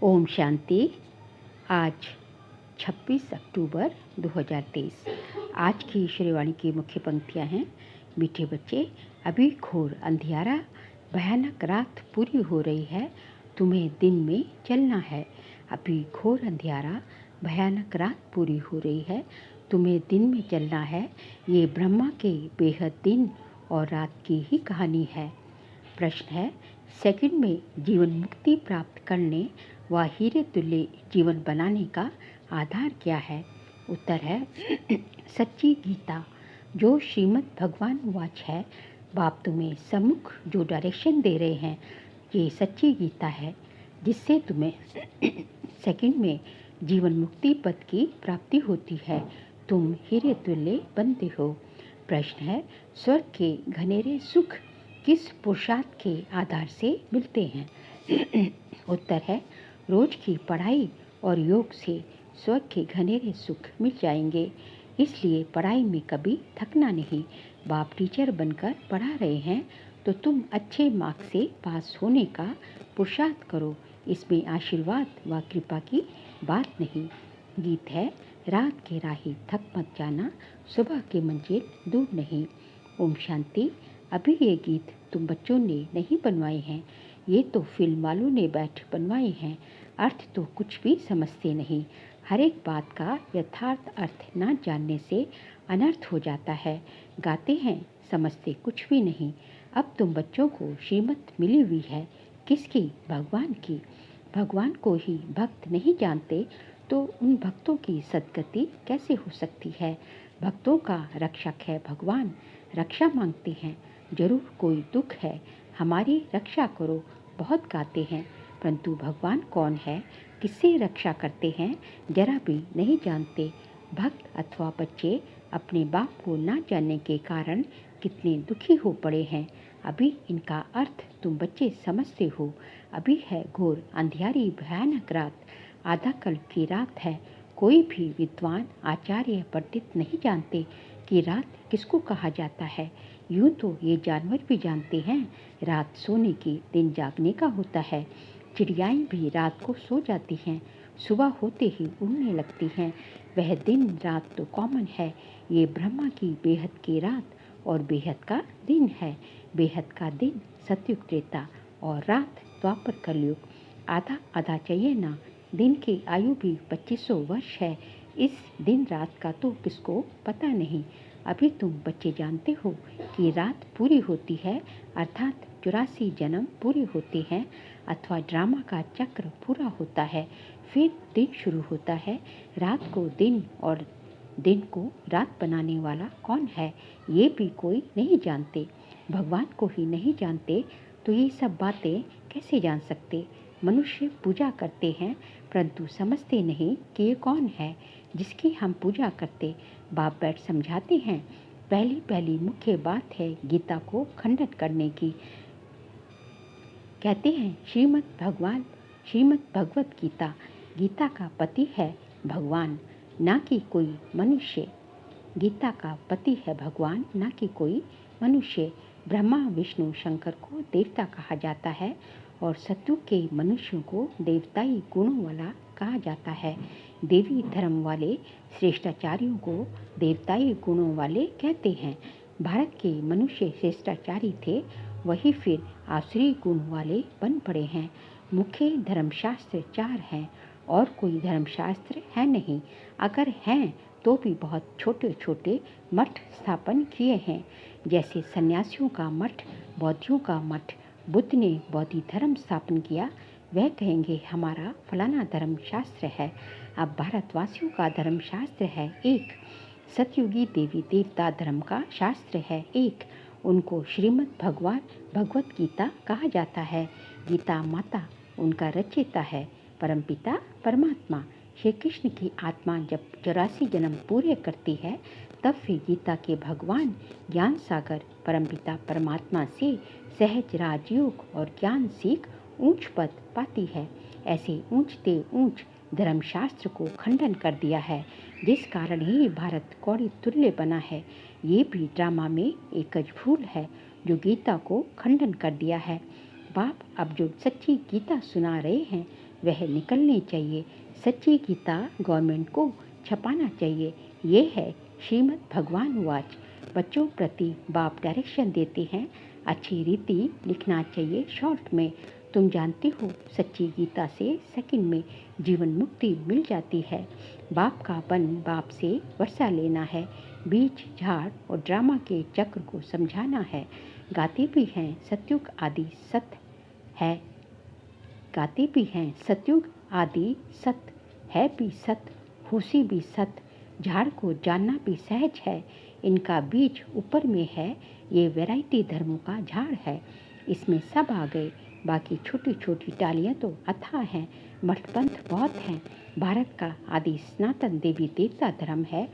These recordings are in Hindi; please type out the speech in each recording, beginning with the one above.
ओम शांति। आज 26 अक्टूबर 2023। आज की श्रीवाणी की मुख्य पंक्तियाँ हैं। मीठे बच्चे, अभी घोर अंधियारा, भयानक रात पूरी हो रही है, तुम्हें दिन में चलना है। अभी घोर अंधियारा, भयानक रात पूरी हो रही है, तुम्हें दिन में चलना है। ये ब्रह्मा के बेहद दिन और रात की ही कहानी है। प्रश्न है, सेकंड में जीवन मुक्ति प्राप्त करने व हीरे तुल्य जीवन बनाने का आधार क्या है? उत्तर है सच्ची गीता, जो श्रीमद् भगवान वाच है। बाप तुम्हें सम्मुख जो डायरेक्शन दे रहे हैं, ये सच्ची गीता है, जिससे तुम्हें सेकंड में जीवन मुक्ति पद की प्राप्ति होती है। तुम हीरे तुल्य बनते हो। प्रश्न है, स्वर्ग के घनेरे सुख किस पुरुषार्थ के आधार से मिलते हैं? उत्तर है, रोज की पढ़ाई और योग से स्वर्ग के घनेरे सुख मिल जाएंगे। इसलिए पढ़ाई में कभी थकना नहीं। बाप टीचर बनकर पढ़ा रहे हैं तो तुम अच्छे मार्क्स से पास होने का पुरुषार्थ करो। इसमें आशीर्वाद व कृपा की बात नहीं। गीत है, रात के राही थक मत जाना, सुबह की मंजिल दूर नहीं। ओम शांति। अभी ये गीत तुम बच्चों ने नहीं बनवाए हैं, ये तो फिल्म वालों ने बैठ बनवाए हैं। अर्थ तो कुछ भी समझते नहीं। हर एक बात का यथार्थ अर्थ न जानने से अनर्थ हो जाता है। गाते हैं, समझते कुछ भी नहीं। अब तुम बच्चों को श्रीमत मिली हुई है, किसकी? भगवान की। भगवान को ही भक्त नहीं जानते तो उन भक्तों की सद्गति कैसे हो सकती है? भक्तों का रक्षक है भगवान, रक्षा मांगते हैं। जरूर कोई दुख है, हमारी रक्षा करो, बहुत गाते हैं, परंतु भगवान कौन है, किससे रक्षा करते हैं, जरा भी नहीं जानते। भक्त अथवा बच्चे अपने बाप को ना जानने के कारण कितने दुखी हो पड़े हैं। अभी इनका अर्थ तुम बच्चे समझते हो। अभी है घोर अंधियारी भयानक रात, आधा कल की रात है। कोई भी विद्वान आचार्य पंडित नहीं जानते कि रात किसको कहा जाता है। यूँ तो ये जानवर भी जानते हैं, रात सोने की, दिन जागने का होता है। चिड़ियाएँ भी रात को सो जाती हैं, सुबह होते ही उड़ने लगती हैं। वह दिन रात तो कॉमन है। ये ब्रह्मा की बेहद की रात और बेहद का दिन है। बेहद का दिन सतयुग त्रेता और रात द्वापर कलयुग। आधा आधा चाहिए ना। दिन की आयु भी 2500 वर्ष है। इस दिन रात का तो किसको पता नहीं। अभी तुम बच्चे जानते हो कि रात पूरी होती है, अर्थात 84 जन्म पूरे होते हैं, अथवा ड्रामा का चक्र पूरा होता है। फिर दिन शुरू होता है। रात को दिन और दिन को रात बनाने वाला कौन है, ये भी कोई नहीं जानते। भगवान को ही नहीं जानते तो ये सब बातें कैसे जान सकते? मनुष्य पूजा करते हैं, परंतु समझते नहीं कि ये कौन है जिसकी हम पूजा करते। बाप बैठ समझाते हैं। पहली मुख्य बात है गीता को खंडन करने की। कहते हैं श्रीमद् भगवत गीता, गीता का पति है भगवान, ना कि कोई मनुष्य। गीता का पति है भगवान, ना कि कोई मनुष्य। ब्रह्मा विष्णु शंकर को देवता कहा जाता है और सत्युग के मनुष्यों को देवताई गुणों वाला कहा जाता है। देवी धर्म वाले श्रेष्ठाचार्यों को देवताई गुणों वाले कहते हैं। भारत के मनुष्य श्रेष्ठाचारी थे, वही फिर आसुरी गुण वाले बन पड़े हैं। मुख्य धर्मशास्त्र 4 हैं और कोई धर्मशास्त्र है नहीं। अगर हैं तो भी बहुत छोटे छोटे मठ स्थापन किए हैं, जैसे सन्यासियों का मठ, बौद्धियों का मठ। बुद्ध ने बौद्धि धर्म स्थापन किया, वह कहेंगे हमारा फलाना धर्मशास्त्र है। अब भारतवासियों का धर्मशास्त्र है एक, सतयुगी देवी देवता धर्म का शास्त्र है एक। उनको श्रीमद् भगवत गीता कहा जाता है। गीता माता उनका रचयिता है, परमपिता परमात्मा। श्री कृष्ण की आत्मा जब 84 जन्म पूरे करती है, तब फिर गीता के भगवान ज्ञान सागर परमपिता परमात्मा से सहज राजयोग और ज्ञान सीख ऊंच पद पाती है। ऐसे ऊंचते ऊंच धर्मशास्त्र को खंडन कर दिया है, जिस कारण ही भारत कौड़ी तुल्य बना है। ये भी ड्रामा में एक भूल है जो गीता को खंडन कर दिया है। बाप अब जो सच्ची गीता सुना रहे हैं, वह निकलनी चाहिए। सच्ची गीता गवर्नमेंट को छपाना चाहिए। ये है श्रीमद् भगवान वाच। बच्चों प्रति बाप डायरेक्शन देते हैं। अच्छी रीति लिखना चाहिए शॉर्ट में। तुम जानते हो सच्ची गीता से सेकंड में जीवन मुक्ति मिल जाती है। बाप का बन बाप से वर्षा लेना है। बीज झाड़ और ड्रामा के चक्र को समझाना है। गाते भी हैं सतयुग आदि सत्य है। गाते भी हैं सतयुग आदि सत्य है भी सत्य, खुशी भी सत्य। झाड़ को जानना भी सहज है। इनका बीज ऊपर में है। ये वैरायटी धर्मों का झाड़ है। इसमें सब आ गए। बाकी छोटी छोटी टालियाँ तो अथाह हैं। मठपंथ बहुत हैं। भारत का आदि सनातन देवी देवता धर्म है।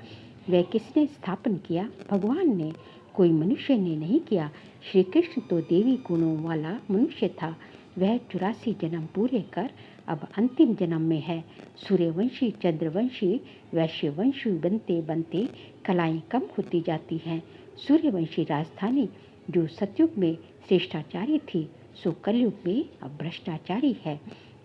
वह किसने स्थापन किया? भगवान ने। कोई मनुष्य ने नहीं किया। श्री कृष्ण तो देवी गुणों वाला मनुष्य था। वह 84 जन्म पूरे कर अब अंतिम जन्म में है। सूर्यवंशी चंद्रवंशी वैश्यवंशी बनते बनते कलाएं कम होती जाती हैं। सूर्यवंशी राजधानी जो सतयुग में श्रेष्ठाचारी थी, सो कलयुग में अब भ्रष्टाचारी है।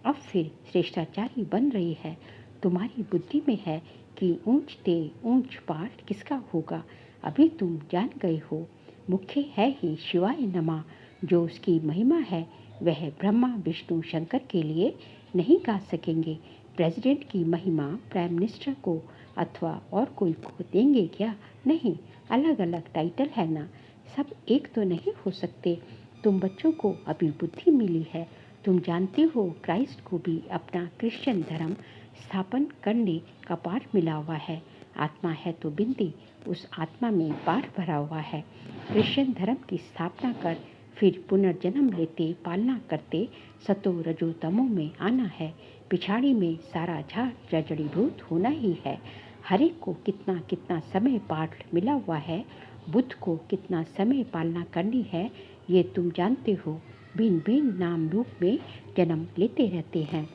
अब फिर श्रेष्ठाचारी बन रही है। तुम्हारी बुद्धि में है कि ऊंच ते ऊंच पाठ किसका होगा। अभी तुम जान गए हो। मुख्य है ही शिवाय नमा। जो उसकी महिमा है वह ब्रह्मा विष्णु शंकर के लिए नहीं गा सकेंगे। प्रेसिडेंट की महिमा प्राइम मिनिस्टर को अथवा और कोई को देंगे क्या? नहीं, अलग अलग टाइटल है ना। सब एक तो नहीं हो सकते। तुम बच्चों को अभी बुद्धि मिली है। तुम जानते हो क्राइस्ट को भी अपना क्रिश्चियन धर्म स्थापन करने का पाठ मिला हुआ है। आत्मा है तो बिंदी, उस आत्मा में पाठ भरा हुआ है। क्रिश्चियन धर्म की स्थापना कर फिर पुनर्जन्म लेते पालना करते सतो रजो तमो में आना है। पिछाड़ी में सारा झाड़ जड़ीभूत होना ही है। हर एक को कितना कितना समय पाठ मिला हुआ है। बुद्ध को कितना समय पालना करनी है ये तुम जानते हो। भिन्न भिन्न नाम रूप में जन्म लेते रहते हैं।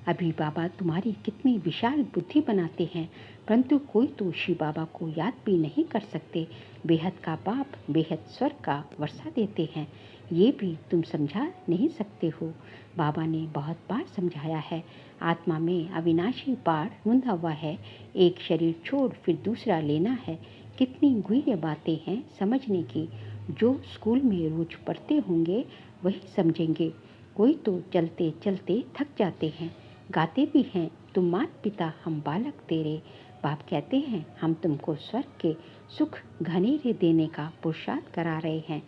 अभी बाबा तुम्हारी कितनी विशाल बुद्धि बनाते हैं, परंतु कोई तो शिव बाबा को याद भी नहीं कर सकते। बेहद का बाप बेहद स्वर्ग का वर्षा देते हैं, ये भी तुम समझा नहीं सकते हो। बाबा ने बहुत बार समझाया है। आत्मा में अविनाशी पार रुंधा हुआ है। एक शरीर छोड़ फिर दूसरा लेना है। कितनी गुह्य बातें हैं समझने की। जो स्कूल में रोज पढ़ते होंगे वही समझेंगे। कोई तो चलते चलते थक जाते हैं। गाते भी हैं तुम मात पिता हम बालक तेरे। बाप कहते हैं हम तुमको स्वर्ग के सुख घनेरे देने का पुरुषार्थ करा रहे हैं।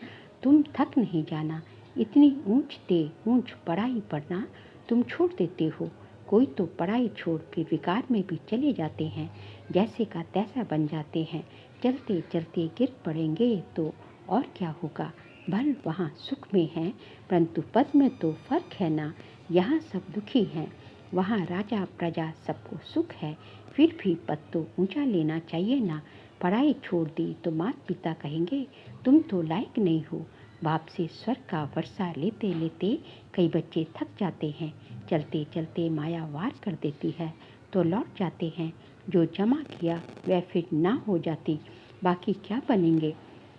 तुम थक नहीं जाना। इतनी ऊंच ते ऊंच पढ़ाई पढ़ना तुम छोड़ देते हो। कोई तो पढ़ाई छोड़ के विकार में भी चले जाते हैं। जैसे का तैसा बन जाते हैं। चलते चलते गिर पड़ेंगे तो और क्या होगा। भल वहाँ सुख में है, परंतु पद में तो फर्क है ना। यहाँ सब दुखी हैं। वहाँ राजा प्रजा सबको सुख है। फिर भी पद तो ऊंचा लेना चाहिए ना। पढ़ाई छोड़ दी तो माता पिता कहेंगे तुम तो लायक नहीं हो। बाप से स्वर्ग का वर्षा लेते लेते कई बच्चे थक जाते हैं। चलते चलते माया वार कर देती है तो लौट जाते हैं। जो जमा किया वह फिर ना हो जाती। बाकी क्या बनेंगे?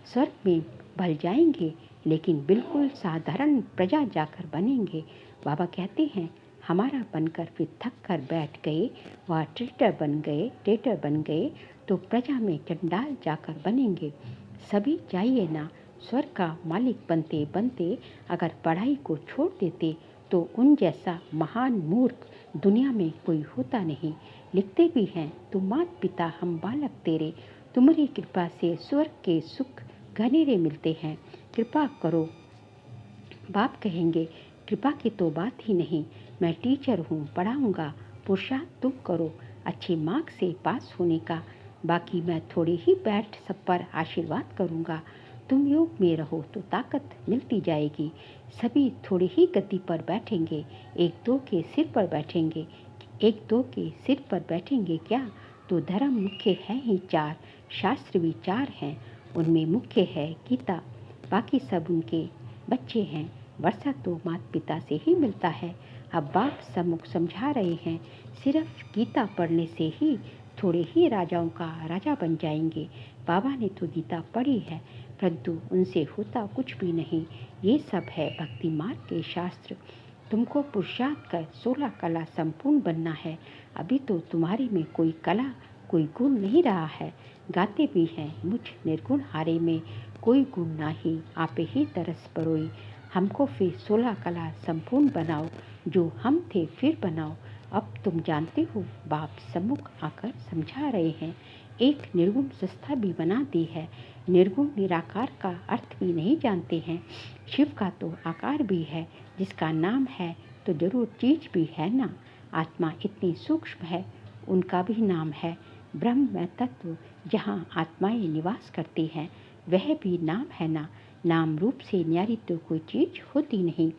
स्वर्ग में भल जाएंगे, लेकिन बिल्कुल साधारण प्रजा जाकर बनेंगे। बाबा कहते हैं हमारा बनकर फिर थक कर बैठ गए, वह ट्रेटर बन गए तो प्रजा में चंडाल जाकर बनेंगे। सभी चाहिए ना। स्वर्ग का मालिक बनते बनते अगर पढ़ाई को छोड़ देते तो उन जैसा महान मूर्ख दुनिया में कोई होता नहीं। लिखते भी हैं तुम मात पिता हम बालक तेरे। तुम्हारी कृपा से स्वर्ग के सुख घनेरे मिलते हैं। कृपा करो। बाप कहेंगे कृपा की तो बात ही नहीं। मैं टीचर हूँ, पढ़ाऊँगा। पुरुषार्थ तुम करो अच्छे मार्क्स से पास होने का। बाकी मैं थोड़ी ही बैठ सब पर आशीर्वाद करूँगा। तुम योग में रहो तो ताकत मिलती जाएगी। सभी थोड़ी ही गति पर बैठेंगे। एक दो के सिर पर बैठेंगे। एक दो के सिर पर बैठेंगे क्या? तो धर्म मुख्य है ही चार। शास्त्र भी चार हैं। उनमें मुख्य है गीता। बाकी सब उनके बच्चे हैं। वर्षा तो माता पिता से ही मिलता है। अब बाप सम्मुख समझा रहे हैं सिर्फ गीता पढ़ने से ही थोड़े ही राजाओं का राजा बन जाएंगे। बाबा ने तो गीता पढ़ी है, परंतु उनसे होता कुछ भी नहीं। ये सब है भक्ति मार्ग के शास्त्र। तुमको पुरुषार्थ कर 16 कला संपूर्ण बनना है। अभी तो तुम्हारे में कोई कला कोई गुण नहीं रहा है। गाते भी हैं मुझ निर्गुण हारे में कोई गुण नाही, आपे ही तरस परोई। हमको फिर 16 कला संपूर्ण बनाओ, जो हम थे फिर बनाओ। अब तुम जानते हो, बाप सम्मुख आकर समझा रहे हैं। एक निर्गुण संस्था भी बना दी है। निर्गुण निराकार का अर्थ भी नहीं जानते हैं। शिव का तो आकार भी है, जिसका नाम है तो जरूर चीज भी है ना। आत्मा इतनी सूक्ष्म है, उनका भी नाम है। ब्रह्म में तत्व जहाँ आत्माएं निवास करती हैं, वह भी नाम है ना। नाम रूप से न्यारी तो कोई चीज होती नहीं।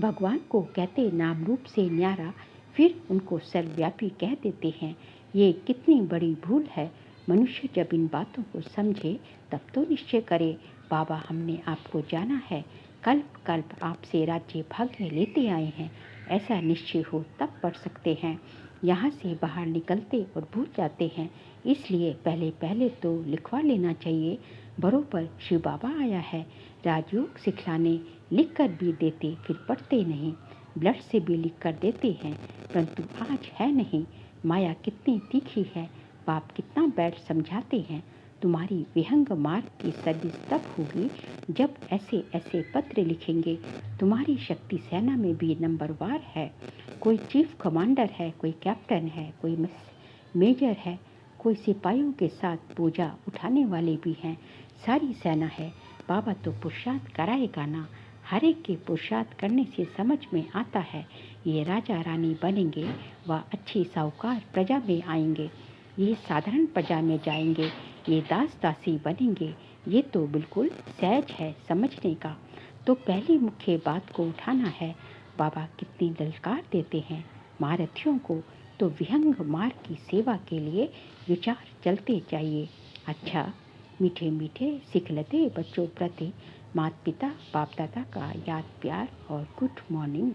भगवान को कहते नाम रूप से न्यारा, फिर उनको सर्वव्यापी कह देते हैं। ये कितनी बड़ी भूल है। मनुष्य जब इन बातों को समझे तब तो निश्चय करे, बाबा हमने आपको जाना है, कल्प कल्प आपसे राज्य भाग्य लेते आए हैं। ऐसा निश्चय हो तब पढ़ सकते हैं। यहाँ से बाहर निकलते और भूल जाते हैं। इसलिए पहले पहले तो लिखवा लेना चाहिए। बरोबर शिव बाबा आया है, राजयोग सिखलाने, लिख कर भी देते फिर पढ़ते नहीं। ब्लड से भी लिख कर देते हैं, परंतु आज है नहीं। माया कितनी तीखी है, बाप कितना बैठ समझाते हैं। तुम्हारी विहंग मार्ग की सर्विस तब होगी जब ऐसे ऐसे पत्र लिखेंगे। तुम्हारी शक्ति सेना में भी नंबरवार है। कोई चीफ कमांडर है, कोई कैप्टन है, कोई मेजर है, कोई सिपाहियों के साथ बोझा उठाने वाले भी हैं। सारी सेना है। बाबा तो पुरुषार्थ कराएगा ना। हर एक के पुरुषार्थ करने से समझ में आता है, ये राजा रानी बनेंगे व अच्छी साहूकार प्रजा में आएंगे, ये साधारण प्रजा में जाएंगे, ये दास दासी बनेंगे। ये तो बिल्कुल सहज है समझने का। तो पहली मुख्य बात को उठाना है। बाबा कितनी ललकार देते हैं महारथियों को। तो विहंग मार्ग की सेवा के लिए विचार चलते चाहिए। अच्छा, मीठे मीठे सिखलते बच्चों प्रति माता पिता बाप दादा का याद प्यार और गुड मॉर्निंग।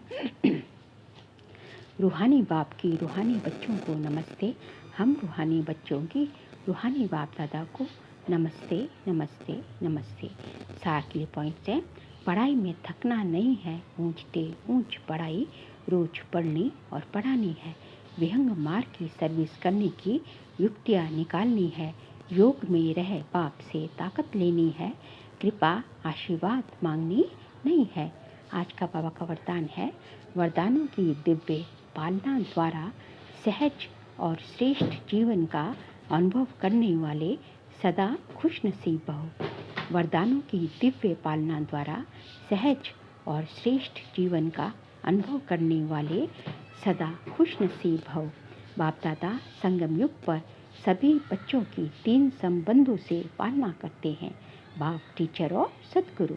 रूहानी बाप की रूहानी बच्चों को नमस्ते। हम रूहानी बच्चों की रूहानी बाप दादा को नमस्ते नमस्ते नमस्ते। सार के पॉइंट्स हैं। पढ़ाई में थकना नहीं है, ऊंचते ऊंच पढ़ाई रोज पढ़नी और पढ़ानी है। विहंग मार्ग की सर्विस करने की युक्तियाँ निकालनी है। योग में रह बाप से ताकत लेनी है। कृपा आशीर्वाद मांगनी नहीं है। आज का बाबा का वरदान है, वरदानों की दिव्य पालना द्वारा सहज और श्रेष्ठ जीवन का अनुभव करने वाले सदा खुश नसीब भव। वरदानों की दिव्य पालना द्वारा सहज और श्रेष्ठ जीवन का अनुभव करने वाले सदा खुश नसीब भव। बाप दादा संगम युग पर सभी बच्चों की 3 संबंधों से पालना करते हैं, बाप, टीचर और सदगुरु।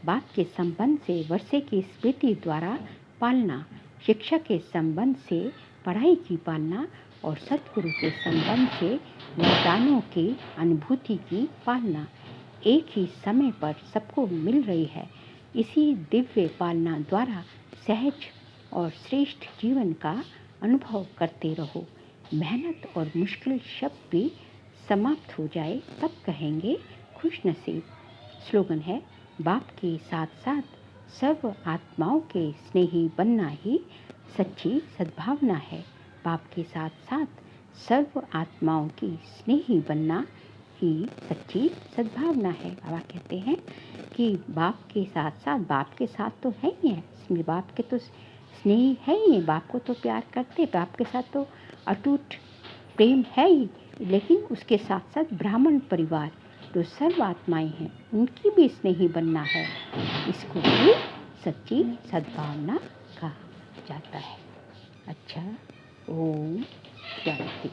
बाप के संबंध से वर्षे की स्मृति द्वारा पालना, शिक्षक के संबंध से पढ़ाई की पालना और सदगुरु के संबंध से वरदानों की अनुभूति की पालना एक ही समय पर सबको मिल रही है। इसी दिव्य पालना द्वारा सहज और श्रेष्ठ जीवन का अनुभव करते रहो। मेहनत और मुश्किल शब्द भी समाप्त हो जाए तब कहेंगे खुश नसीब। स्लोगन है, बाप के साथ साथ सर्व आत्माओं के स्नेही बनना ही सच्ची सद्भावना है। बाप के साथ साथ सर्व आत्माओं की स्नेही बनना ही सच्ची सद्भावना है। बाबा कहते हैं कि बाप के साथ तो है ही है, बाप के तो स्नेही है ही, बाप को तो प्यार करते, बाप के साथ तो अटूट प्रेम है ही। लेकिन उसके साथ साथ ब्राह्मण परिवार जो सर्व आत्माएं हैं, उनकी भी स्नेही बनना है। इसको भी सच्ची सद्भावना कहा जाता है। अच्छा, ओम शांति।